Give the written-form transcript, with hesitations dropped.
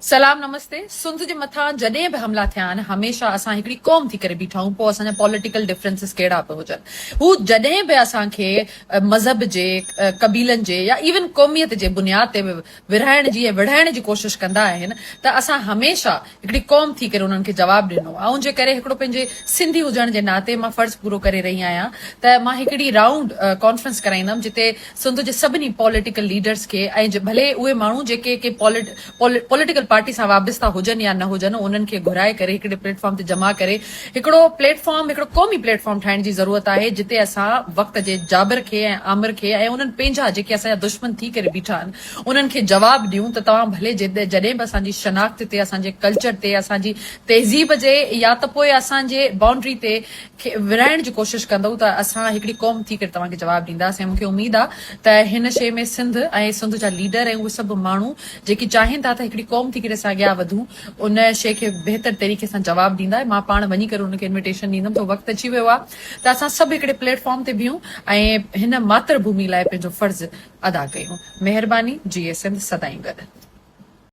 सलाम नमस्ते सिंध जे मथां जॾहिं बि हमला थिया आहिनि हमेशह असां हिकिड़ी क़ौम थी करे बीठा आहियूं पोइ असांजा पॉलिटिकल डिफरेंसिस कहिड़ा बि हुजनि हू जॾहिं बि असांखे मज़हब जे कबीलनि जे या इवन क़ौमियत जे बुनियाद ते विरहाइण जी ऐं विढ़ाइण जी कोशिश कंदा आहिनि त असां हमेशह हिकिड़ी क़ौम थी करे उन्हनि खे जवाबु ॾिनो ऐं जे करे हिकिड़ो पंहिंजे सिंधी हुजण जे नाते मां फर्ज़ पूरो करे रही आहियां त मां हिकिड़ी राउंड कॉन्फ्रेंस कराईंदमि जिते सिंध जे सभिनी पॉलिटिकल लीडर्स खे ऐं भले उहे माण्हू जेके पॉलिटिकल पार्टी सां वाबस्ता हुजनि या न हुजनि उन्हनि खे घुराए करे हिकिड़े प्लेटफॉर्म ते जमा करे हिकिड़ो क़ौमी प्लेटफॉर्म ठाहिण जी ज़रूरत आहे जिते असां वक़्त जे जाबिर खे ऐं आमिर खे ऐं उन्हनि पंहिंजा जेके असांजा दुश्मन थी करे बीठा आहिनि उन्हनि खे जवाबु ॾियूं त तव्हां भले जॾहिं बि असांजी शनाख़्त ते असांजे कल्चर ते असांजी तहज़ीब जे या त पोइ असांजे बाउंड्री ते विराइण जी कोशिश कंदव त असां हिकिड़ी क़ौम थी करे तव्हांखे जवाबु ॾींदासीं ऐं मूंखे उमेद आहे त हिन शइ में सिंध ऐं सिंध जा लीडर ऐं उहे सभु माण्हू जेके चाहिनि था त हिकिड़ी क़ौम थी करे असां अॻियां वधूं उन शइ खे बहितर तरीक़े सां जवाबु ॾींदा मां पाण वञी करे उनखे इन्विटेशन ॾींदमि त वक़्तु अची वियो आहे त असां सभु हिकिड़े प्लेटफॉर्म ते बीहूं ऐं हिन मातृभूमि लाइ पंहिंजो फर्ज़ अदा कयूं। महिरबानी। जी सिंध सदाईं गॾु।